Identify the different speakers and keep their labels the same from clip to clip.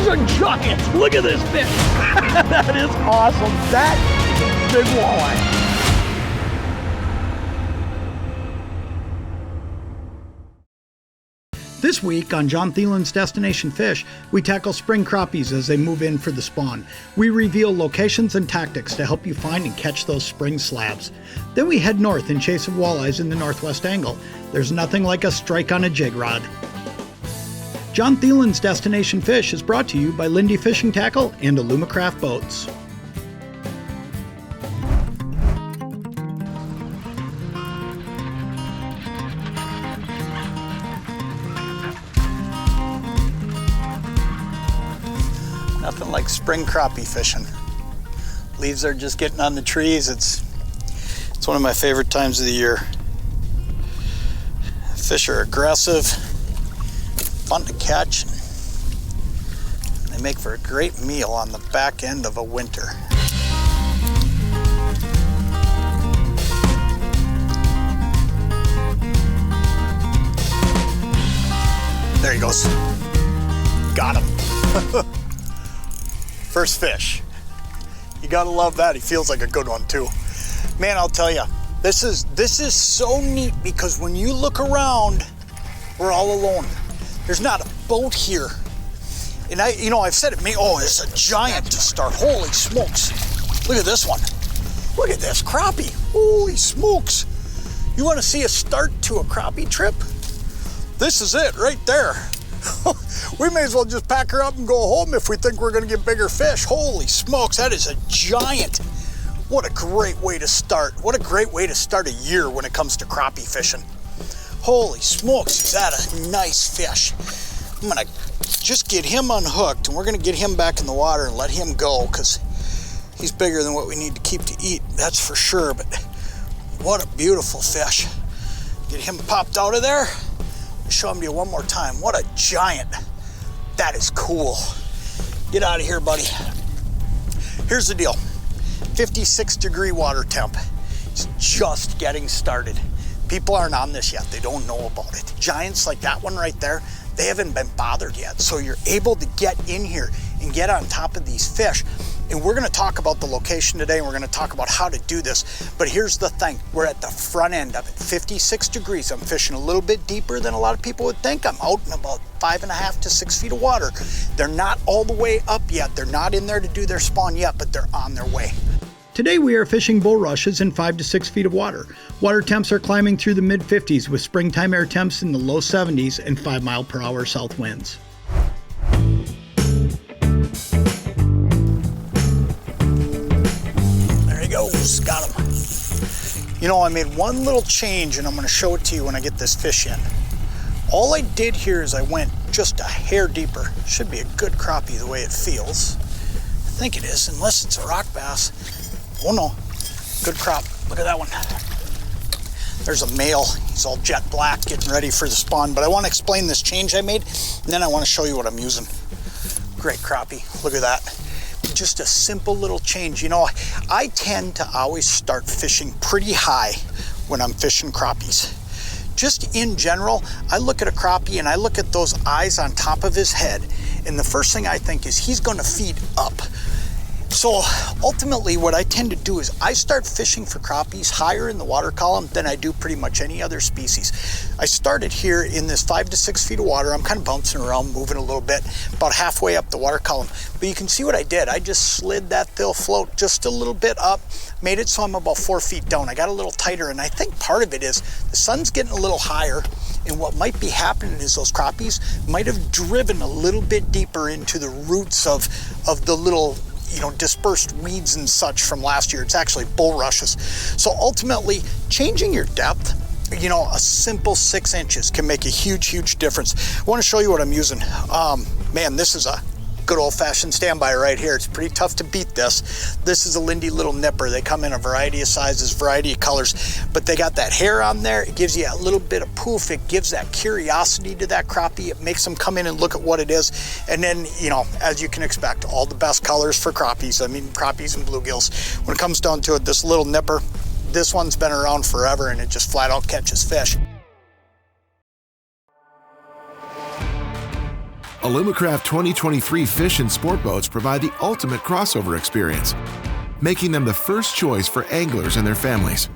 Speaker 1: is a giant. Look at this fish. That is awesome. That is a big walleye. This week on Jon Thelen's Destination-Fish, we tackle spring crappies as they move in for the spawn. We reveal locations and tactics to help you find and catch those spring slabs. Then we head north in chase of walleyes in the northwest angle. There's nothing like a strike on a jig rod. Jon Thelen's Destination-Fish is brought to you by Lindy Fishing Tackle and Alumacraft Boats. Nothing like spring crappie fishing. Leaves are just getting on the trees. It's one of my favorite times of the year. Fish are aggressive, fun to catch. They make for a great meal on the back end of a winter. There he goes. Got him. First fish. You gotta love that. He feels like a good one too. Man, I'll tell you, this is so neat because when you look around, we're all alone. There's not a boat here. And I've said it, it's a giant to start. Holy smokes. Look at this one. Look at this crappie. Holy smokes. You wanna see a start to a crappie trip? This is it right there. We may as well just pack her up and go home if we think we're gonna get bigger fish. Holy smokes, that is a giant. What a great way to start. What a great way to start a year when it comes to crappie fishing. Holy smokes, is that a nice fish. I'm gonna just get him unhooked and we're gonna get him back in the water and let him go because he's bigger than what we need to keep to eat, that's for sure. But what a beautiful fish. Get him popped out of there. Show him to you one more time. What a giant. That is cool. Get out of here, buddy. Here's the deal. 56-degree water temp. It's just getting started. People aren't on this yet. They don't know about it. Giants like that one right there, they haven't been bothered yet. So you're able to get in here and get on top of these fish. And we're gonna talk about the location today and we're gonna talk about how to do this. But here's the thing, we're at the front end of it. 56 degrees, I'm fishing a little bit deeper than a lot of people would think. I'm out in about 5.5 to 6 feet of water. They're not all the way up yet. They're not in there to do their spawn yet, but they're on their way. Today we are fishing bulrushes in 5 to 6 feet of water. Water temps are climbing through the mid-50s with springtime air temps in the low 70s and 5-mile-per-hour south winds. Goes, got him. I made one little change and I'm going to show it to you when I get this fish in. All I did here is I went just a hair deeper. Should be a good crappie the way it feels. I think it is, unless it's a rock bass. Oh no, good crop. Look at that one. There's a male. He's all jet black getting ready for the spawn, but I want to explain this change I made and then I want to show you what I'm using. Great crappie. Look at that. Just a simple little change. I tend to always start fishing pretty high when I'm fishing crappies. Just in general, I look at a crappie and I look at those eyes on top of his head, and the first thing I think is he's going to feed up. So ultimately what I tend to do is I start fishing for crappies higher in the water column than I do pretty much any other species. I started here in this 5 to 6 feet of water. I'm kind of bouncing around, moving a little bit, about halfway up the water column. But you can see what I did. I just slid that thin float just a little bit up, made it so I'm about 4 feet down. I got a little tighter, and I think part of it is the sun's getting a little higher, and what might be happening is those crappies might have driven a little bit deeper into the roots of the little dispersed weeds and such from last year. It's actually bulrushes. So ultimately, changing your depth, a simple 6 inches can make a huge, huge difference. I want to show you what I'm using. Man, this is a good old-fashioned standby right here. It's pretty tough to beat this. This is a Lindy little nipper. They come in a variety of sizes, variety of colors, but they got that hair on there. It gives you a little bit of poof. It gives that curiosity to that crappie. It makes them come in and look at what it is. And then, as you can expect, all the best colors for crappies. I mean, crappies and bluegills. When it comes down to it, this little nipper, this one's been around forever and it just flat out catches fish.
Speaker 2: Alumacraft 2023 fish and sport boats provide the ultimate crossover experience, making them the first choice for anglers and their families.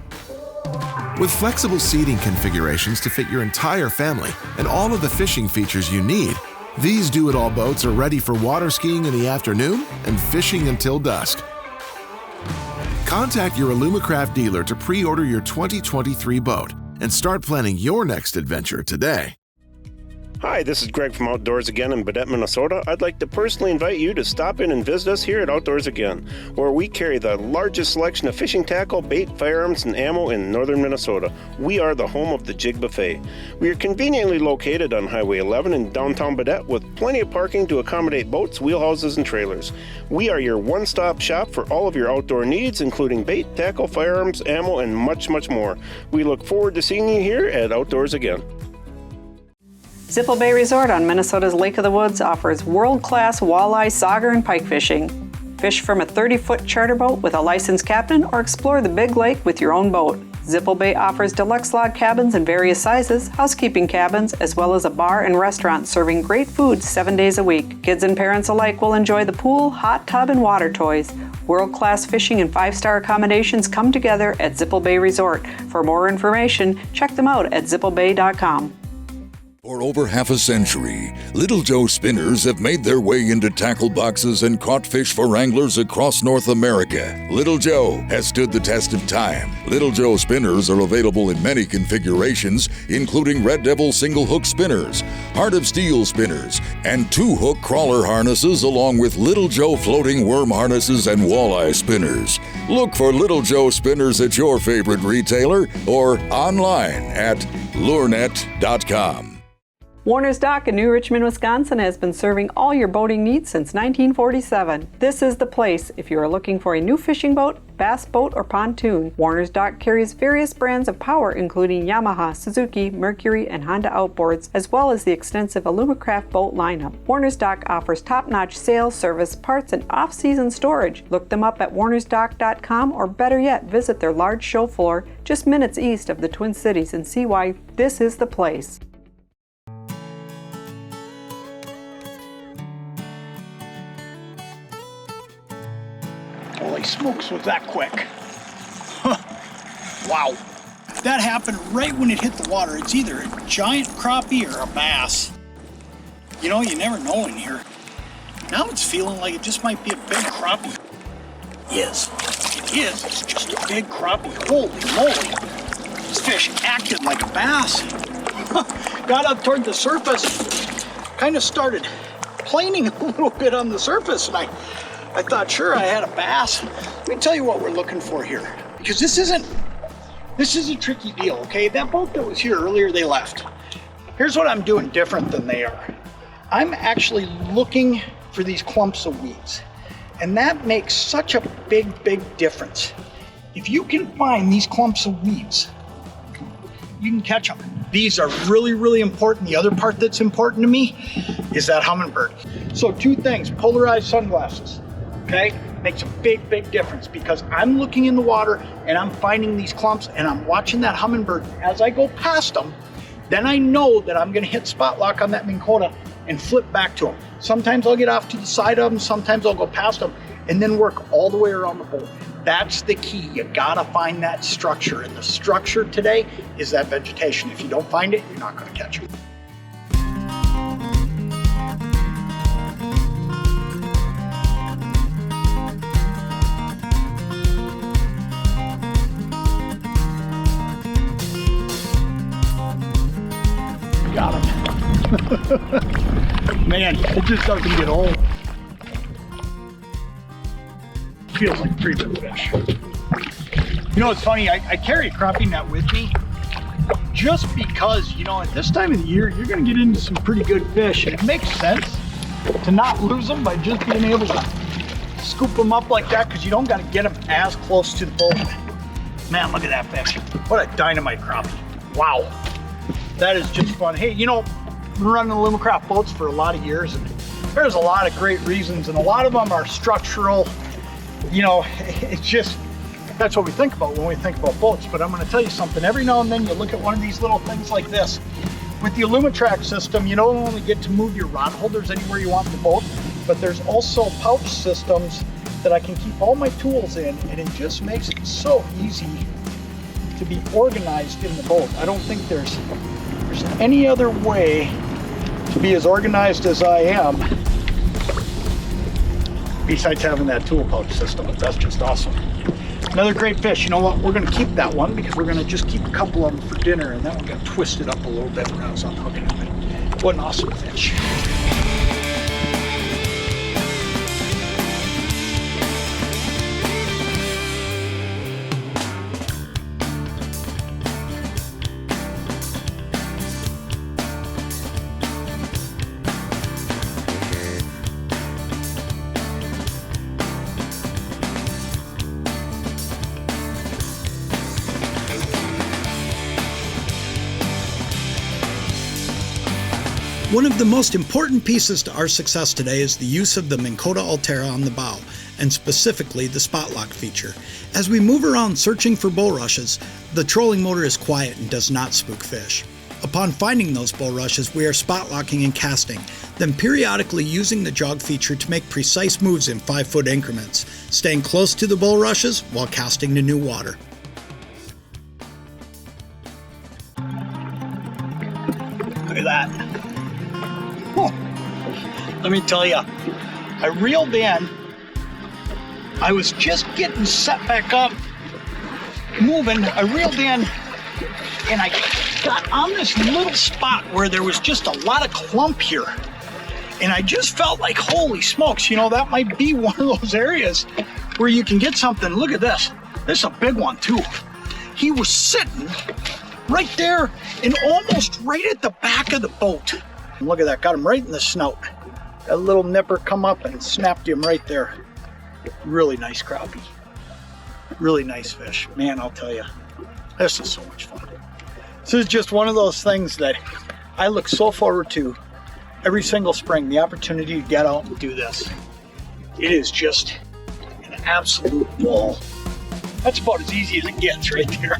Speaker 2: With flexible seating configurations to fit your entire family and all of the fishing features you need, these do-it-all boats are ready for water skiing in the afternoon and fishing until dusk. Contact your Alumacraft dealer to pre-order your 2023 boat and start planning your next adventure today.
Speaker 3: Hi, this is Greg from Outdoors Again in Baudette, Minnesota. I'd like to personally invite you to stop in and visit us here at Outdoors Again, where we carry the largest selection of fishing tackle, bait, firearms, and ammo in northern Minnesota. We are the home of the Jig Buffet. We are conveniently located on Highway 11 in downtown Baudette with plenty of parking to accommodate boats, wheelhouses, and trailers. We are your one-stop shop for all of your outdoor needs, including bait, tackle, firearms, ammo, and much, much more. We look forward to seeing you here at Outdoors Again.
Speaker 4: Zippel Bay Resort on Minnesota's Lake of the Woods offers world-class walleye, sauger, and pike fishing. Fish from a 30-foot charter boat with a licensed captain or explore the big lake with your own boat. Zippel Bay offers deluxe log cabins in various sizes, housekeeping cabins, as well as a bar and restaurant serving great food 7 days a week. Kids and parents alike will enjoy the pool, hot tub, and water toys. World-class fishing and 5-star accommodations come together at Zippel Bay Resort. For more information, check them out at zippelbay.com.
Speaker 5: For over half a century, Little Joe spinners have made their way into tackle boxes and caught fish for anglers across North America. Little Joe has stood the test of time. Little Joe spinners are available in many configurations, including Red Devil single hook spinners, Heart of Steel spinners, and 2-hook crawler harnesses, along with Little Joe floating worm harnesses and walleye spinners. Look for Little Joe spinners at your favorite retailer or online at lurenet.com.
Speaker 4: Warner's Dock in New Richmond, Wisconsin has been serving all your boating needs since 1947. This is the place if you are looking for a new fishing boat, bass boat, or pontoon. Warner's Dock carries various brands of power including Yamaha, Suzuki, Mercury, and Honda outboards, as well as the extensive Alumacraft boat lineup. Warner's Dock offers top-notch sales, service, parts, and off-season storage. Look them up at warnersdock.com, or better yet, visit their large show floor just minutes east of the Twin Cities and see why this is the place.
Speaker 1: Holy smokes, was that quick. Wow. That happened right when it hit the water. It's either a giant crappie or a bass. You know, you never know in here. Now it's feeling like it just might be a big crappie. Yes, it is. It's just a big crappie. Holy moly. This fish acted like a bass. Got up toward the surface, kind of started planing a little bit on the surface, and I thought, sure, I had a bass. Let me tell you what we're looking for here, because this is a tricky deal, okay? That boat that was here earlier, they left. Here's what I'm doing different than they are. I'm actually looking for these clumps of weeds, and that makes such a big, big difference. If you can find these clumps of weeds, you can catch them. These are really, really important. The other part that's important to me is that hummingbird. So 2 things, polarized sunglasses. Okay, makes a big, big difference, because I'm looking in the water and I'm finding these clumps and I'm watching that hummingbird. As I go past them, then I know that I'm gonna hit spot lock on that Minn Kota and flip back to them. Sometimes I'll get off to the side of them, sometimes I'll go past them, and then work all the way around the boat. That's the key. You gotta find that structure, and the structure today is that vegetation. If you don't find it, you're not gonna catch it. Got him. Man, it just doesn't get old. Feels like a pretty big fish. You know, it's funny, I carry a crappie net with me just because, you know, at this time of the year, you're gonna get into some pretty good fish, and it makes sense to not lose them by just being able to scoop them up like that, because you don't gotta get them as close to the boat. Man, look at that fish. What a dynamite crappie. Wow. That is just fun. Hey, you know, I've been running Alumacraft boats for a lot of years, and there's a lot of great reasons, and a lot of them are structural. You know, it's just, that's what we think about when we think about boats. But I'm going to tell you something. Every now and then you look at one of these little things like this, With the Alumitrack system, you don't only get to move your rod holders anywhere you want the boat, but there's also pouch systems that I can keep all my tools in, and it just makes it so easy to be organized in the boat. I don't think there's any other way to be as organized as I am besides having that tool pouch system. That's just awesome. Another great fish. You know what? We're gonna keep that one because we're gonna just keep a couple of them for dinner, and that one got twisted up a little bit when I was unhooking it. What an awesome fish. One of the most important pieces to our success today is the use of the Minn Kota Altera on the bow, and specifically the spot lock feature. As we move around searching for bulrushes, the trolling motor is quiet and does not spook fish. Upon finding those bulrushes, we are spot locking and casting, then periodically using the jog feature to make precise moves in 5-foot increments, staying close to the bulrushes while casting to new water. Look at that. Let me tell you, I reeled in, I was just getting set back up, moving, I reeled in, and I got on this little spot where there was just a lot of clump here. And I just felt like, holy smokes, you know, that might be one of those areas where you can get something. Look at this. This is a big one too. He was sitting right there and almost right at the back of the boat. And look at that, got him right in the snout. That little nipper come up and snapped him right there. Really nice crappie. Really nice fish. Man, I'll tell you, this is so much fun. This is just one of those things that I look so forward to every single spring, the opportunity to get out and do this. It is just an absolute ball. That's about as easy as it gets right there.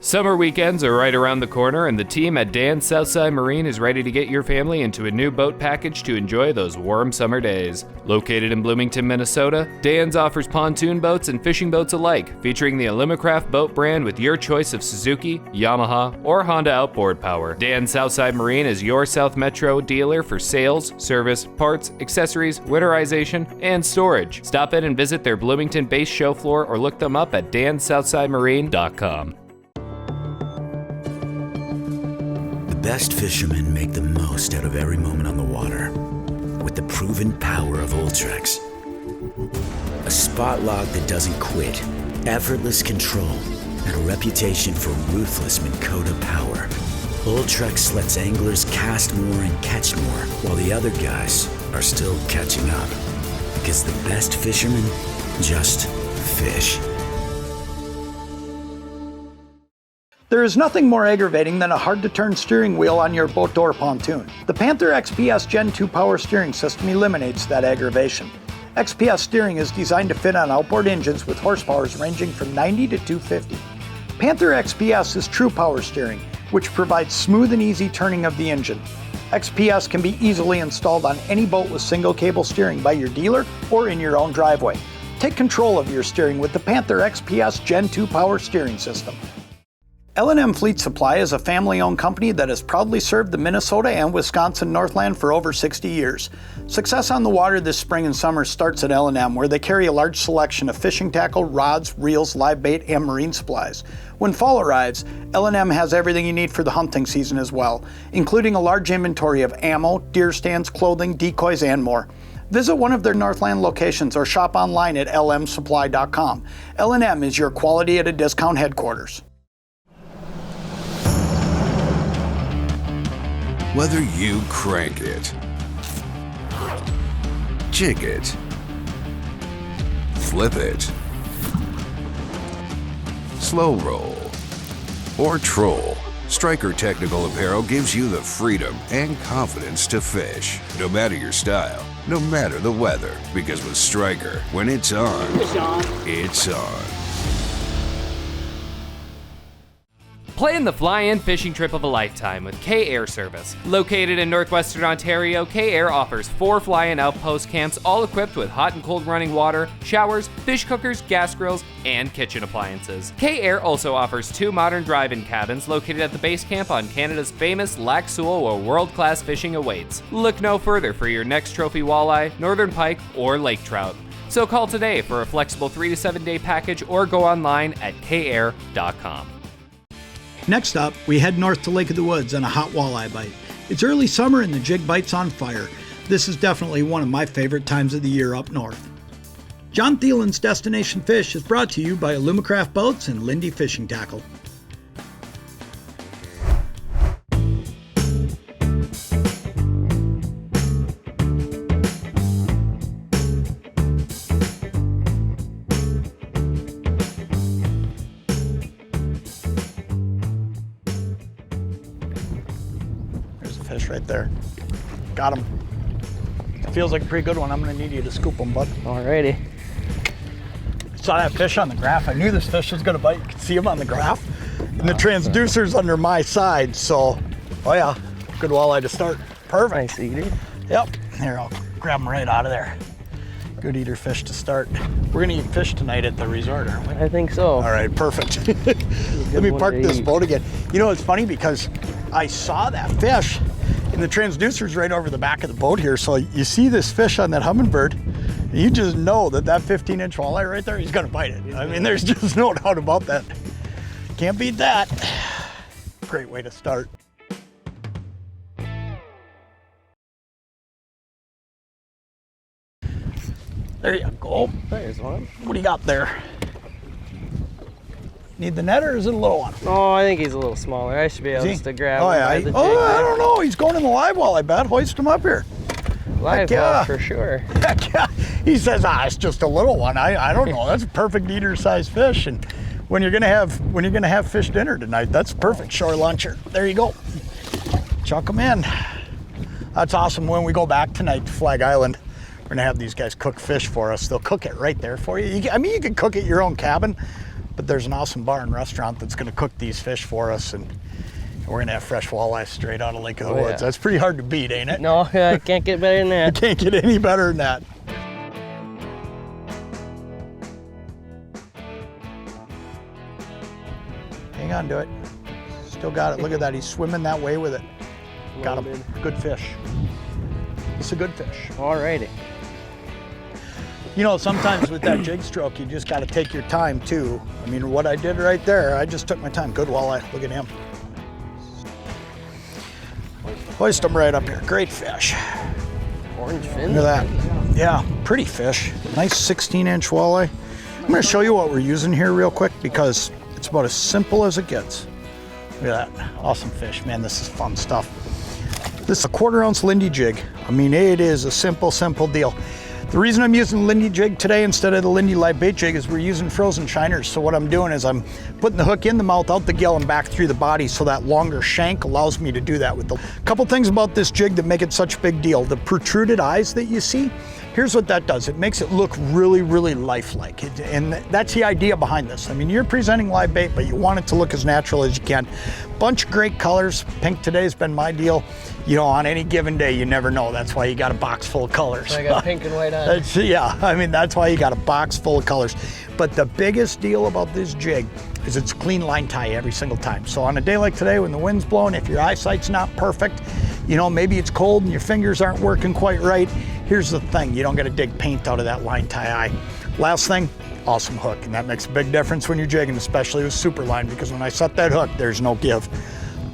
Speaker 6: Summer weekends are right around the corner, and the team at Dan's Southside Marine is ready to get your family into a new boat package to enjoy those warm summer days. Located in Bloomington, Minnesota, Dan's offers pontoon boats and fishing boats alike, featuring the Alumitrack boat brand with your choice of Suzuki, Yamaha, or Honda outboard power. Dan's Southside Marine is your South Metro dealer for sales, service, parts, accessories, winterization, and storage. Stop in and visit their Bloomington base show floor or look them up at danssouthsidemarine.com.
Speaker 7: The best fishermen make the most out of every moment on the water with the proven power of Ultrex. A spot lock that doesn't quit, effortless control, and a reputation for ruthless Minn Kota power. Ultrex lets anglers cast more and catch more while the other guys are still catching up. Because the best fishermen just fish.
Speaker 1: There is nothing more aggravating than a hard-to-turn steering wheel on your boat or pontoon. The Panther XPS Gen 2 power steering system eliminates that aggravation. XPS steering is designed to fit on outboard engines with horsepowers ranging from 90 to 250. Panther XPS is true power steering, which provides smooth and easy turning of the engine. XPS can be easily installed on any boat with single cable steering by your dealer or in your own driveway. Take control of your steering with the Panther XPS Gen 2 power steering system. L&M Fleet Supply is a family-owned company that has proudly served the Minnesota and Wisconsin Northland for over 60 years. Success on the water this spring and summer starts at L&M, where they carry a large selection of fishing tackle, rods, reels, live bait, and marine supplies. When fall arrives, L&M has everything you need for the hunting season as well, including a large inventory of ammo, deer stands, clothing, decoys, and more. Visit one of their Northland locations or shop online at lmsupply.com. L&M is your quality at a discount headquarters.
Speaker 8: Whether you crank it, jig it, flip it, slow roll, or troll, Striker Technical Apparel gives you the freedom and confidence to fish. No matter your style, no matter the weather, because with Striker, when it's on, it's on.
Speaker 6: Plan the fly-in fishing trip of a lifetime with K-Air Service. Located in northwestern Ontario, K-Air offers 4 fly-in outpost camps, all equipped with hot and cold running water, showers, fish cookers, gas grills, and kitchen appliances. K-Air also offers 2 modern drive-in cabins located at the base camp on Canada's famous Lac Seul, where world-class fishing awaits. Look no further for your next trophy walleye, northern pike, or lake trout. So call today for a flexible 3 to 7 day package or go online at kair.com.
Speaker 1: Next up, we head north to Lake of the Woods on a hot walleye bite. It's early summer and the jig bite's on fire. This is definitely one of my favorite times of the year up north. Jon Thelen's Destination-Fish is brought to you by Alumacraft Boats and Lindy Fishing Tackle. Fish right there. Got him. Feels like a pretty good one. I'm gonna need you to scoop him, bud.
Speaker 9: Alrighty.
Speaker 1: Saw that fish on the graph. I knew this fish was gonna bite. You can see him on the graph. And the transducer's under my side, so, oh yeah, good walleye to start. Perfect.
Speaker 9: Nice eater.
Speaker 1: Yep. Here, I'll grab him right out of there. Good eater fish to start. We're gonna eat fish tonight at the resort, aren't we?
Speaker 9: I think so.
Speaker 1: All right, perfect. Let me park this boat again. You know, it's funny because I saw that fish and the transducer's right over the back of the boat here. So you see this fish on that hummingbird, and you just know that 15-inch walleye right there, he's gonna bite it. I mean, there's just no doubt about that. Can't beat that. Great way to start. There you go.
Speaker 9: There's one.
Speaker 1: What do you got there? Need the net or is it a little one?
Speaker 9: Oh, I think he's a little smaller. I should be able to grab him by the jig.
Speaker 1: I don't know. He's going in the live well, I bet. Hoist him up here.
Speaker 9: Live well, for sure.
Speaker 1: Heck yeah. He says, it's just a little one. I don't know. That's a perfect eater-sized fish. And when you're gonna have fish dinner tonight, that's a perfect shore luncher. There you go. Chuck them in. That's awesome. When we go back tonight to Flag Island, we're gonna have these guys cook fish for us. They'll cook it right there for you. You can cook at your own cabin, but there's an awesome bar and restaurant that's gonna cook these fish for us, and we're gonna have fresh walleye straight out of Lake of the Woods. Yeah. That's pretty hard to beat, ain't it?
Speaker 9: No, I can't get better than that.
Speaker 1: Can't get any better than that. Hang on to it. Still got it. Look at that. He's swimming that way with it. Got him. Good fish. It's a good fish.
Speaker 9: Alrighty.
Speaker 1: You know, sometimes with that jig stroke, you just got to take your time too. I mean, what I did right there, I just took my time. Good walleye. Look at him. Hoist him right up here. Great fish.
Speaker 9: Orange fin.
Speaker 1: Look at that. Yeah, pretty fish. Nice 16-inch walleye. I'm going to show you what we're using here real quick because it's about as simple as it gets. Look at that. Awesome fish. Man, this is fun stuff. This is a 1/4 ounce Lindy jig. I mean, it is a simple deal. The reason I'm using the Lindy jig today instead of the Lindy live bait jig is we're using frozen shiners. So what I'm doing is I'm putting the hook in the mouth, out the gill, and back through the body, so that longer shank allows me to do that with the... Couple things about this jig that make it such a big deal. The protruded eyes that you see, here's what that does. It makes it look really lifelike. And that's the idea behind this. I mean, you're presenting live bait, but you want it to look as natural as you can. Bunch of great colors. Pink today's been my deal. You know, on any given day, you never know. That's why you got a box full of colors.
Speaker 9: So I got pink and white on.
Speaker 1: Yeah, I mean, that's why you got a box full of colors. But the biggest deal about this jig is it's clean line tie every single time. So on a day like today when the wind's blowing, if your eyesight's not perfect, you know, maybe it's cold and your fingers aren't working quite right, here's the thing, you don't gotta dig paint out of that line tie eye. Last thing, awesome hook, and that makes a big difference when you're jigging, especially with super line, because when I set that hook, there's no give.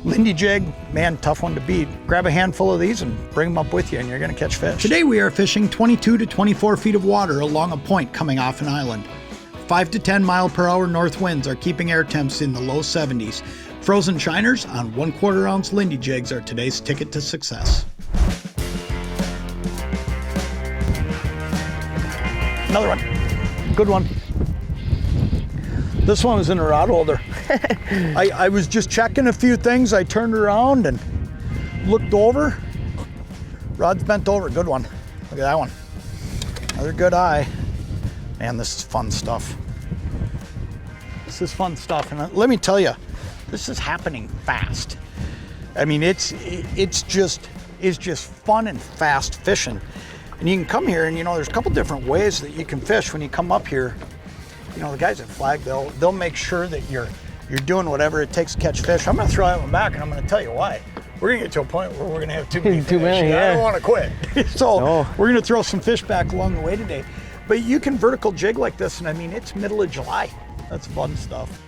Speaker 1: Lindy jig, man, tough one to beat. Grab a handful of these and bring them up with you and you're gonna catch fish. Today we are fishing 22 to 24 feet of water along a point coming off an island. 5 to 10 mile per hour north winds are keeping air temps in the low 70s. Frozen shiners on 1/4 ounce Lindy jigs are today's ticket to success. Another one, good one. This one was in a rod holder. I was just checking a few things. I turned around and looked over. Rod's bent over, good one. Look at that one. Another good eye. Man, this is fun stuff. This is fun stuff. And let me tell you, This is happening fast. I mean, it's just fun and fast fishing. And you can come here and, you know, there's a couple different ways that you can fish when you come up here. You know, the guys at Flag, they'll make sure that you're doing whatever it takes to catch fish. I'm gonna throw that one back and I'm gonna tell you why. We're gonna get to a point where we're gonna have too many fish. I don't wanna quit. So we're gonna throw some fish back along the way today. But you can vertical jig like this, and I mean, it's middle of July. That's fun stuff.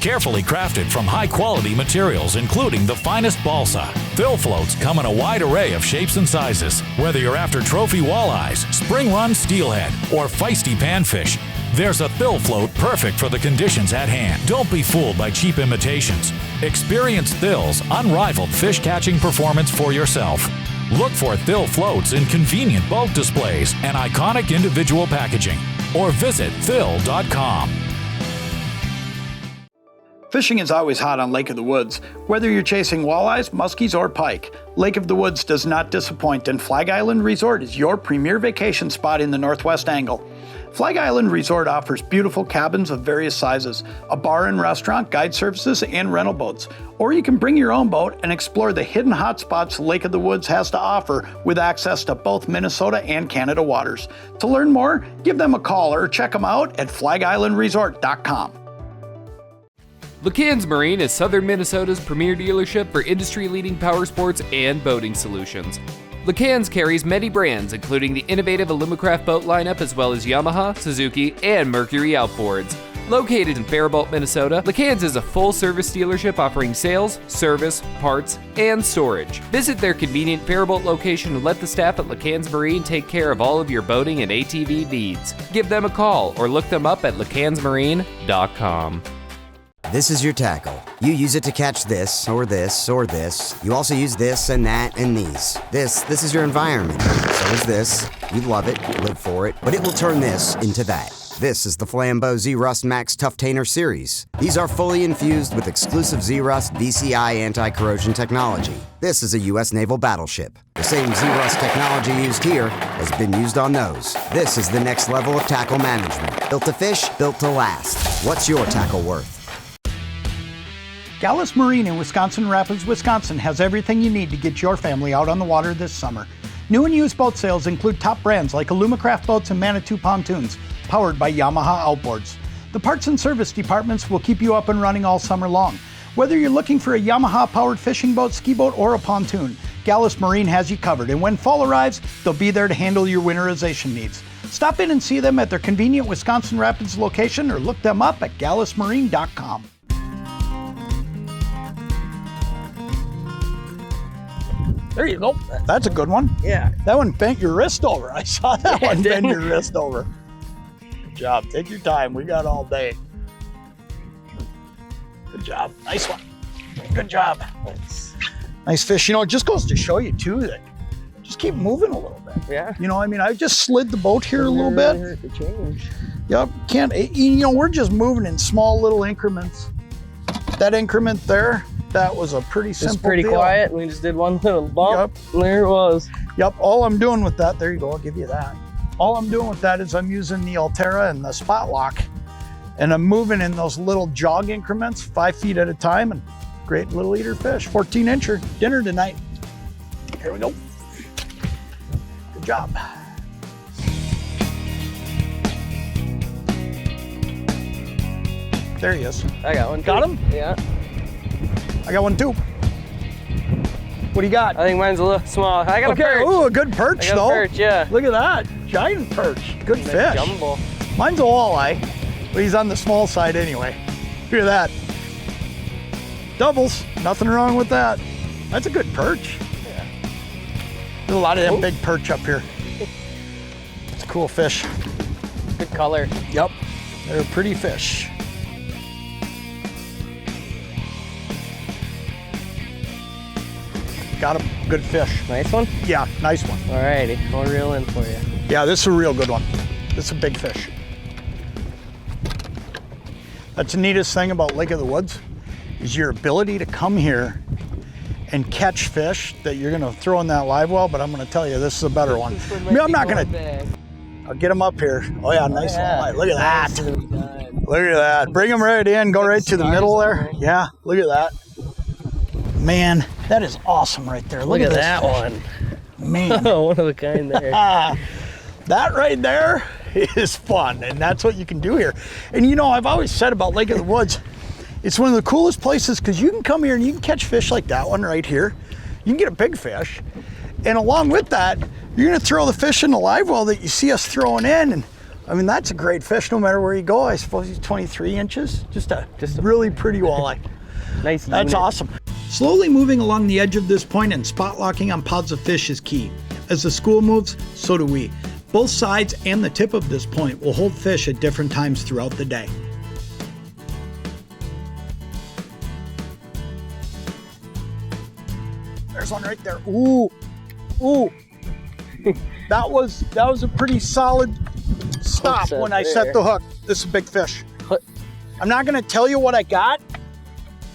Speaker 10: Carefully crafted from high-quality materials, including the finest balsa. Fill floats come in a wide array of shapes and sizes. Whether you're after trophy walleyes, spring-run steelhead, or feisty panfish, there's a fill float perfect for the conditions at hand. Don't be fooled by cheap imitations. Experience Thill's unrivaled fish-catching performance for yourself. Look for Thill floats in convenient bulk displays and iconic individual packaging, or visit thill.com.
Speaker 1: Fishing is always hot on Lake of the Woods. Whether you're chasing walleyes, muskies, or pike, Lake of the Woods does not disappoint, and Flag Island Resort is your premier vacation spot in the Northwest Angle. Flag Island Resort offers beautiful cabins of various sizes, a bar and restaurant, guide services, and rental boats. Or you can bring your own boat and explore the hidden hotspots Lake of the Woods has to offer with access to both Minnesota and Canada waters. To learn more, give them a call or check them out at flagislandresort.com.
Speaker 6: LeCans Marine is southern Minnesota's premier dealership for industry-leading power sports and boating solutions. LeCans carries many brands, including the innovative Alumacraft boat lineup, as well as Yamaha, Suzuki, and Mercury outboards. Located in Faribault, Minnesota, LeCans is a full-service dealership offering sales, service, parts, and storage. Visit their convenient Faribault location and let the staff at LeCans Marine take care of all of your boating and ATV needs. Give them a call or look them up at lecansmarine.com.
Speaker 11: This is your tackle. You use it to catch this, or this, or this. You also use this and that and these. This is your environment. So is this. You love it, live for it, but it will turn this into that. This is the Flambeau Z-Rust Max Tough Tainer series. These are fully infused with exclusive Z-Rust VCI anti-corrosion technology. This is a U.S. naval battleship. The same Z-Rust technology used here has been used on those. This is the next level of tackle management. Built to fish, built to last. What's your tackle worth?
Speaker 1: Gallus Marine in Wisconsin Rapids, Wisconsin has everything you need to get your family out on the water this summer. New and used boat sales include top brands like Alumacraft boats and Manitou pontoons, powered by Yamaha outboards. The parts and service departments will keep you up and running all summer long. Whether you're looking for a Yamaha-powered fishing boat, ski boat, or a pontoon, Gallus Marine has you covered, and when fall arrives, they'll be there to handle your winterization needs. Stop in and see them at their convenient Wisconsin Rapids location or look them up at gallusmarine.com. There you go. That's a good one.
Speaker 9: Yeah.
Speaker 1: That one bent your wrist over. I saw that one bend your wrist over. Good job. Take your time. We got all day. Good job. Nice one. Good job. Nice fish. You know, it just goes to show you, too, that just keep moving a little bit.
Speaker 9: Yeah.
Speaker 1: You know, I mean, I just slid the boat here a little bit.
Speaker 9: Hurt to change.
Speaker 1: Yep. You know, we're just moving in small little increments. That increment there, that was a pretty simple
Speaker 9: It's pretty
Speaker 1: deal.
Speaker 9: quiet. We just did one little bump. Yep. And there it was.
Speaker 1: Yep. All I'm doing with that, there you go, I'll give you that. All I'm doing with that is I'm using the Altera and the spot lock, and I'm moving in those little jog increments, 5 feet at a time, and great little eater fish, 14-incher, dinner tonight. Here we go. Good job. There he is.
Speaker 9: I got one.
Speaker 1: Got him?
Speaker 9: Yeah.
Speaker 1: I got one too. What do you got?
Speaker 9: I think mine's a little small. I got a perch.
Speaker 1: Ooh, a good perch
Speaker 9: I got
Speaker 1: though.
Speaker 9: a perch, yeah.
Speaker 1: Look at that. Giant perch. Good fish.
Speaker 9: Jumbo.
Speaker 1: Mine's a walleye, but he's on the small side anyway. Look at that. Doubles. Nothing wrong with that. That's a good perch.
Speaker 9: Yeah.
Speaker 1: There's a lot of them big perch up here. It's a cool fish.
Speaker 9: Good color.
Speaker 1: Yep. They're a pretty fish. Got him. Good fish.
Speaker 9: Nice one?
Speaker 1: Yeah, nice one.
Speaker 9: Alrighty, I'll reel in for you.
Speaker 1: Yeah, this is a real good one. This is a big fish. That's the neatest thing about Lake of the Woods is your ability to come here and catch fish that you're gonna throw in that live well, but I'm gonna tell you, this is a better one. I mean, I'm not gonna, I'll get them up here. Oh yeah, nice walleye. Look at that. Look at that. Bring them right in. Go right to the middle there. Yeah, look at that. Man, that is awesome right there.
Speaker 9: Look at
Speaker 1: this
Speaker 9: that
Speaker 1: fish.
Speaker 9: one.
Speaker 1: Man.
Speaker 9: One of a kind there.
Speaker 1: That right there is fun, and that's what you can do here. And you know, I've always said about Lake of the Woods, it's one of the coolest places because you can come here and you can catch fish like that one right here. You can get a big fish. And along with that, you're gonna throw the fish in the live well that you see us throwing in. And I mean, that's a great fish no matter where you go. I suppose he's 23 inches. Just a really pretty walleye.
Speaker 9: Nice.
Speaker 1: That's
Speaker 9: unit.
Speaker 1: awesome. Slowly moving along the edge of this point and spot locking on pods of fish is key. As the school moves, so do we. Both sides and the tip of this point will hold fish at different times throughout the day. There's one right there. Ooh, ooh. That was a pretty solid stop when I set the hook. This is a big fish. I'm not gonna tell you what I got,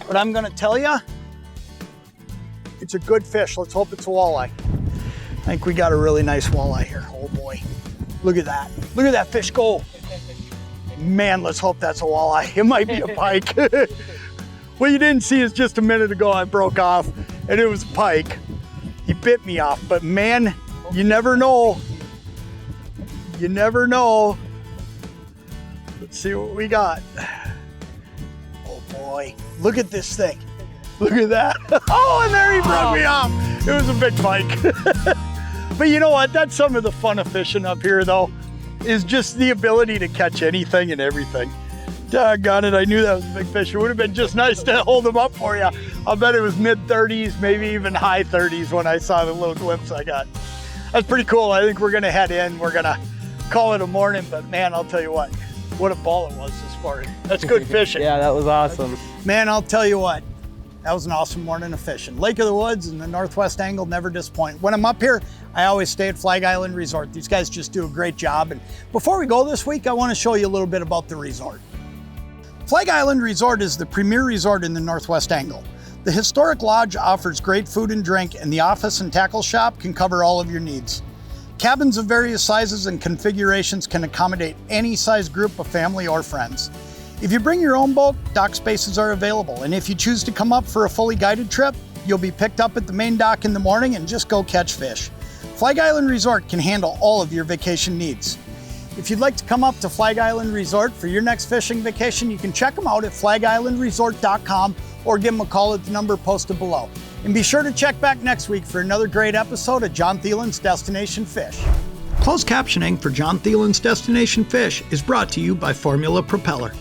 Speaker 1: but I'm gonna tell you, it's a good fish. Let's hope it's a walleye. I think we got a really nice walleye here. Oh boy, look at that. Look at that fish go. Man, let's hope that's a walleye. It might be a pike. What you didn't see is just a minute ago I broke off and it was a pike. He bit me off, but man, you never know. You never know. Let's see what we got. Oh boy, look at this thing. Look at that. Oh, and there he broke me off. It was a big pike. But you know what? That's some of the fun of fishing up here though, is just the ability to catch anything and everything. Doggone it, I knew that was a big fish. It would have been just nice to hold him up for you. I'll bet it was mid-30s, maybe even high 30s when I saw the little glimpse I got. That's pretty cool. I think we're gonna head in. We're gonna call it a morning, but man, I'll tell you what a ball it was this morning. That's good fishing.
Speaker 9: Yeah, that was awesome.
Speaker 1: Man, I'll tell you what, that was an awesome morning of fishing. Lake of the Woods and the Northwest Angle never disappoint. When I'm up here, I always stay at Flag Island Resort. These guys just do a great job. And before we go this week, I want to show you a little bit about the resort. Flag Island Resort is the premier resort in the Northwest Angle. The historic lodge offers great food and drink, and the office and tackle shop can cover all of your needs. Cabins of various sizes and configurations can accommodate any size group of family or friends. If you bring your own boat, dock spaces are available, and if you choose to come up for a fully guided trip, you'll be picked up at the main dock in the morning and just go catch fish. Flag Island Resort can handle all of your vacation needs. If you'd like to come up to Flag Island Resort for your next fishing vacation, you can check them out at flagislandresort.com or give them a call at the number posted below. And be sure to check back next week for another great episode of Jon Thelen's Destination-Fish. Closed captioning for Jon Thelen's Destination-Fish is brought to you by Formula Propeller.